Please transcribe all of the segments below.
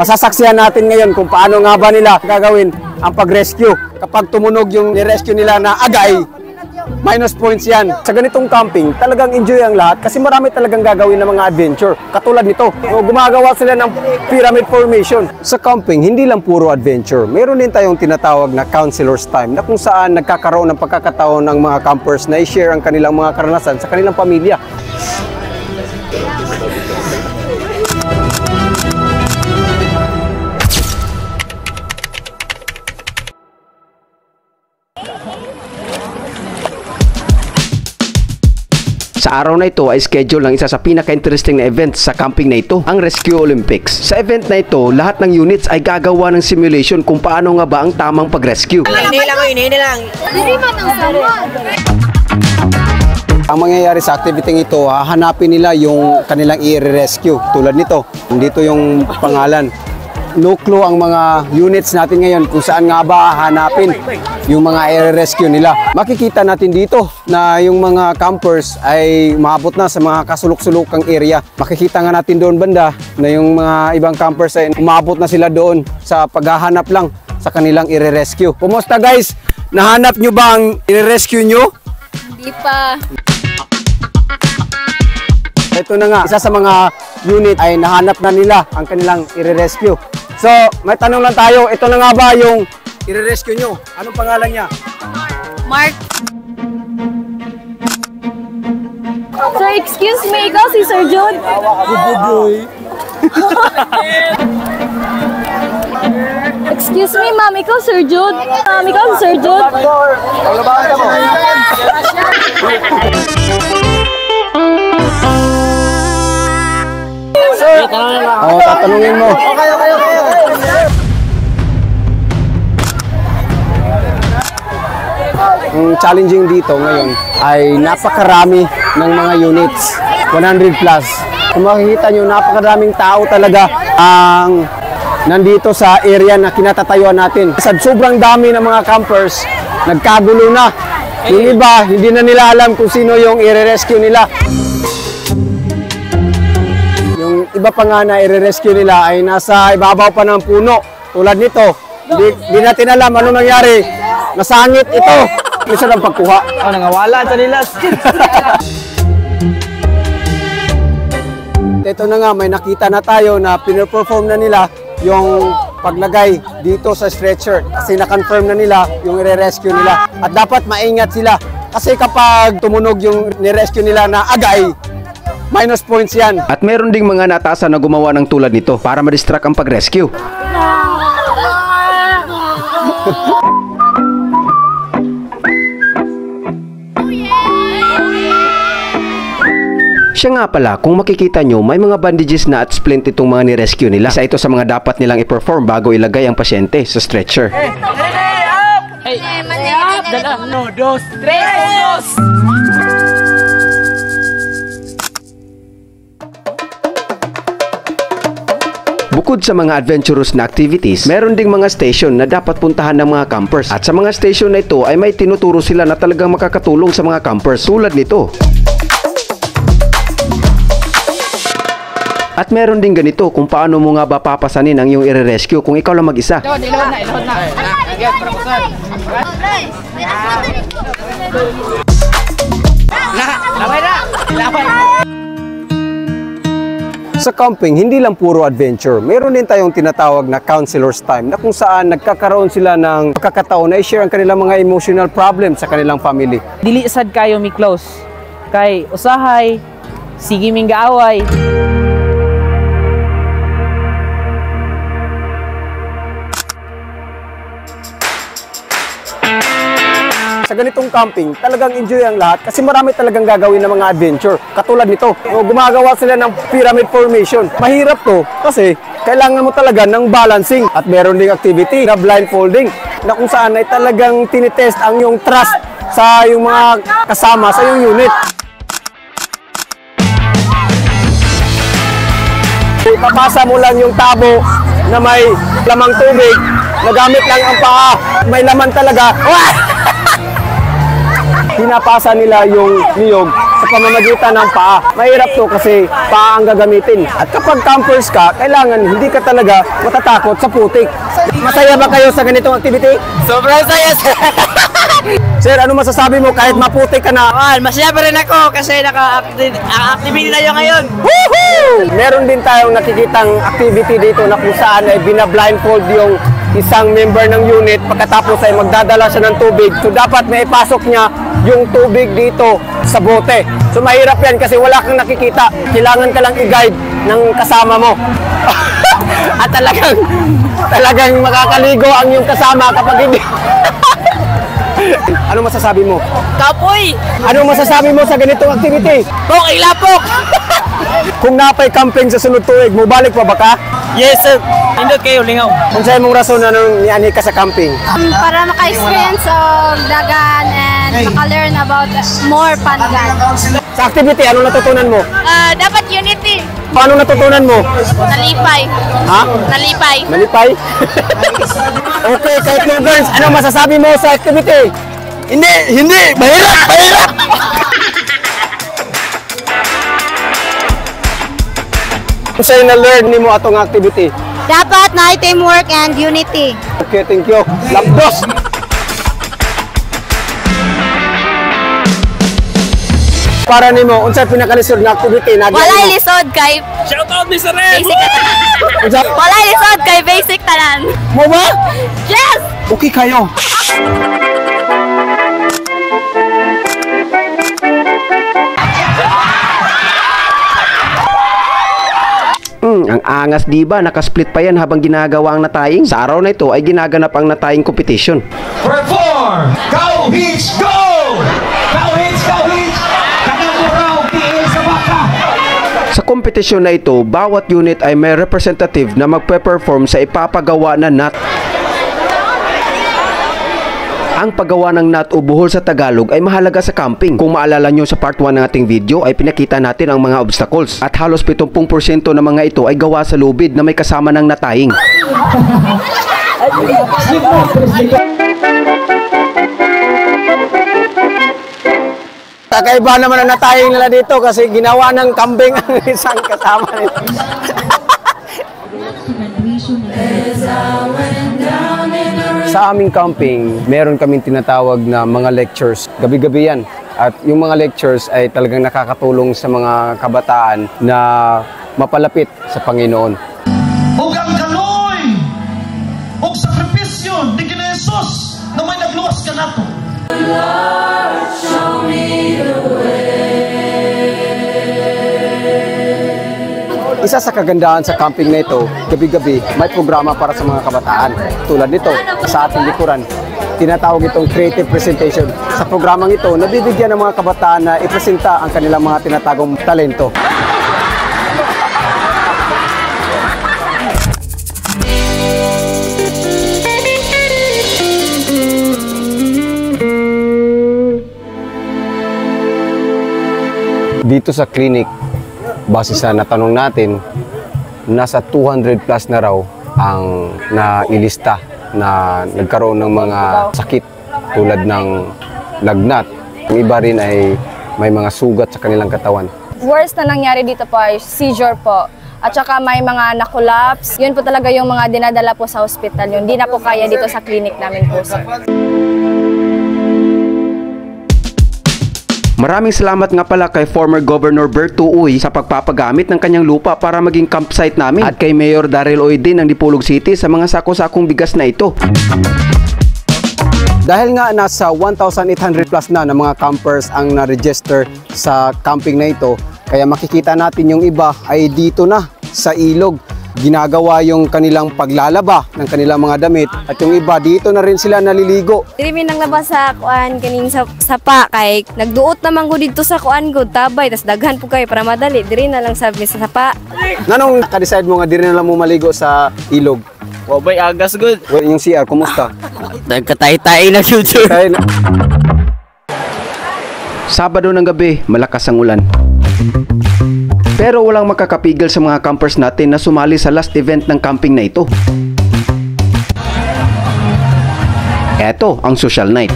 Masasaksihan natin ngayon kung paano nga ba nila gagawin ang pag-rescue. Kapag tumunog yung ni-rescue nila na agay, minus points yan. Sa ganitong camping, talagang enjoy ang lahat kasi marami talagang gagawin ng mga adventure. Katulad nito, gumagawa sila ng pyramid formation. Sa camping, hindi lang puro adventure. Meron din tayong tinatawag na counselor's time na kung saan nagkakaroon ng pagkakataon ng mga campers na i-share ang kanilang mga karanasan sa kanilang pamilya. Sa araw na ito ay schedule ng isa sa pinaka-interesting na event sa camping na ito, ang Rescue Olympics. Sa event na ito, lahat ng units ay gagawa ng simulation kung paano nga ba ang tamang pag-rescue. Hindi lang. Ang mangyayari sa activity ito, hahanapin nila yung kanilang i-rescue. Tulad nito, dito yung pangalan. No clue ang mga units natin ngayon kung saan nga ba hanapin yung mga i-rescue nila. Makikita natin dito na yung mga campers ay maabot na sa mga kasulok-sulukang area. Makikita nga natin doon banda na yung mga ibang campers ay umabot na sila doon sa paghahanap lang sa kanilang i-rescue. Kumusta guys? Nahanap nyo ba ang i-rescue nyo? Hindi pa. Ito na nga, isa sa mga unit ay nahanap na nila ang kanilang i-rescue. So, may tanong lang tayo, ito na nga ba yung i-rescue nyo? Anong pangalan niya? Mark. Sir, excuse me, ikaw si Sir Jude? Excuse me, ma'am, ikaw Sir Jude? Ma'am, ikaw si Sir Jude? Oo, tatanungin mo. Okay. Ang challenging dito ngayon ay napakarami ng mga units, 100 plus. Kung makikita nyo, napakaraming tao talaga ang nandito sa area na kinatatayuan natin. Sa sobrang dami ng mga campers, nagkagulo na. Yung iba, hindi na nila alam kung sino yung i-rescue nila. Yung iba pa nga na i-rescue nila ay nasa ibabaw pa ng puno. Tulad nito, di natin alam ano nangyari. Nasangit ito. Isa ng pagkuha. Nangawala sa nila. Ito na nga, may nakita na tayo na pinaperform na nila yung paglagay dito sa stretcher. Kasi na-confirm na nila yung i-rescue nila. At dapat maingat sila. Kasi kapag tumunog yung ni-rescue nila na agay, minus points yan. At meron ding mga natasan na gumawa ng tulad nito para ma-distract ang pag-rescue. Siya nga pala, kung makikita nyo, may mga bandages na at splint itong mga ni-rescue nila. Isa ito sa mga dapat nilang i-perform bago ilagay ang pasyente sa stretcher. Uno, dos, tres. Bukod sa mga adventurous na activities, meron ding mga station na dapat puntahan ng mga campers. At sa mga station na ito ay may tinuturo sila na talagang makakatulong sa mga campers tulad nito. At meron din ganito kung paano mo nga ba papasanin ang iyong i-rescue kung ikaw lang mag-isa. Ilahod na. Sa camping, hindi lang puro adventure. Meron din tayong tinatawag na counselor's time na kung saan nagkakaroon sila ng pagkakataon na i-share ang kanilang mga emotional problems sa kanilang family. Dili sad kayo mi close. Kay usahay, sige ming gaaway. Sa ganitong camping, talagang enjoy ang lahat kasi marami talagang gagawin ng mga adventure. Katulad nito, gumagawa sila ng pyramid formation. Mahirap to kasi kailangan mo talaga ng balancing at meron ding activity na blindfolding na kung saan ay talagang tinitest ang yung trust sa yung mga kasama sa yung unit. Ipapasa mo lang yung tabo na may lamang tubig, nagamit lang ang paa, may laman talaga. Pinapasa nila yung niyog sa pamamagitan ng paa. Mahirap to kasi paa ang gagamitin. At kapag campers ka, kailangan hindi ka talaga matatakot sa putik. Masaya ba kayo sa ganitong activity? Sobrang saya, sir. Sir, ano masasabi mo kahit maputik ka na? Masaya pa rin ako kasi naka-activity na yun ngayon. Woohoo! Meron din tayong nakikitang activity dito na kung saan ay bina-blindfold yung isang member ng unit pagkatapos ay magdadala siya ng tubig. So dapat may ipasok niya yung tubig dito sa bote. So mahirap yan kasi wala kang nakikita. Kailangan ka lang i-guide ng kasama mo. At talagang makakaligo ang yung kasama kapag hindi. Ano masasabi mo? Kapoy! Ano masasabi mo sa ganitong activity? Okay, lapok! Kung napay camping sa sunod tuig, mo balik pa ba ka? Yes, sir. Indot kayo, lingaw. Kung sa'yo mong rason na nung niani ka sa camping? Para maka-experience of dagan and maka-learn about more pangan. Sa activity, ano natutunan mo? Dapat unity. Paano natutunan mo? Nalipay. Ha? Nalipay. Malipay? Okay, kahit no girls, ano masasabi mo sa activity? Hindi! Mahirap! Kung sa'yo na-learn ni mo atong activity? Dapat na teamwork and unity. Okay, thank you. Lapdos! Para ni mo, unsay pinakalisod nga activity na Walay lisod kay Shout out, Mr. Red! basic tanan. Walay lisod kay basic tanan. Mo ba? Yes! Okay kayo. Ang angas diba, nakasplit pa yan habang ginagawa ang nataying. Sa araw na ito ay ginaganap ang nataying competition. Perform! Go Hits Go! Go Hits! Kanamuraw, tiil sa baka! Sa kompetisyon na ito, bawat unit ay may representative na magpe-perform sa ipapagawa na nut. Ang paggawa ng nut o buhol sa Tagalog ay mahalaga sa camping. Kung maalala nyo sa part 1 ng ating video ay pinakita natin ang mga obstacles. At halos 70% ng mga ito ay gawa sa lubid na may kasama ng nataying. Kakaiba naman ang nataying nila dito kasi ginawa ng kambing ang isang kasama nito. Sa aming camping, meron kaming tinatawag na mga lectures. Gabi-gabi yan. At yung mga lectures ay talagang nakakatulong sa mga kabataan na mapalapit sa Panginoon. Ug ang kaloy! Ug sakripisyo ni kina Jesus na may nagluwas ka nato. Isa sa kagandahan sa camping na ito, gabi-gabi may programa para sa mga kabataan. Tulad nito, sa ating likuran, tinatawag itong creative presentation. Sa programang ito, nabibigyan ng mga kabataan na ipresenta ang kanilang mga tinatagong talento. Dito sa clinic, base sa natanong natin, nasa 200 plus na raw ang nailista na nagkaroon ng mga sakit tulad ng lagnat. Ang iba rin ay may mga sugat sa kanilang katawan. Worst na nangyari dito po ay seizure po. At saka may mga nakulaps. Yun po talaga yung mga dinadala po sa hospital. Yun, di na po kaya dito sa clinic namin po, sir. Maraming salamat nga pala kay former Governor Berto Uy sa pagpapagamit ng kanyang lupa para maging campsite namin at kay Mayor Daryl Oy din ng Dipolog City sa mga sako-sakong bigas na ito. Dahil nga nasa 1,800 plus na ng mga campers ang na-register sa camping na ito, kaya makikita natin yung iba ay dito na sa ilog. Ginagawa yung kanilang paglalaba ng kanilang mga damit at yung iba dito na rin sila naliligo. Diri min nang labas sa kuan kaning sa sapa kay nagduot naman ko dito sa kuan ko tabay tas daghan po kay para madali diri na lang sabi sa sapa. Nanong ka-decide mo nga diri na lang mo maligo sa ilog? Wabay agas good. Well, yung CR, kumusta? Nagkatay-tay na future. Sabado ng gabi, malakas ang ulan. Pero walang makakapigil sa mga campers natin na sumali sa last event ng camping na ito. Eto ang social night.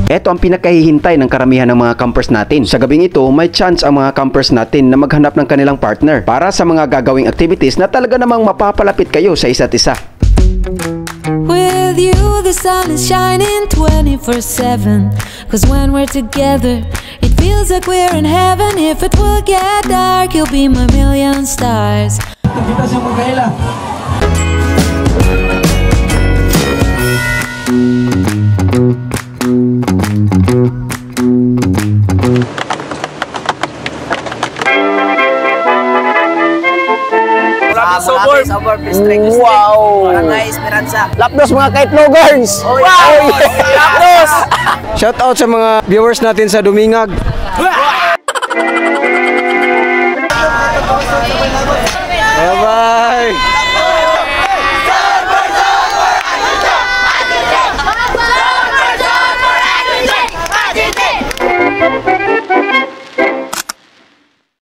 Ito ang pinakahihintay ng karamihan ng mga campers natin. Sa gabing ito, may chance ang mga campers natin na maghanap ng kanilang partner para sa mga gagawing activities na talaga namang mapapalapit kayo sa isa't isa. With you, the sun is shining 24/7. 'Cause when we're together, it feels like we're in heaven. If it will get dark, you'll be my million stars. Kita sa magkaila. Wow! Lapdos mga kaitlogers! Wow! Lapdos! Shout out sa mga viewers natin sa Dumingag.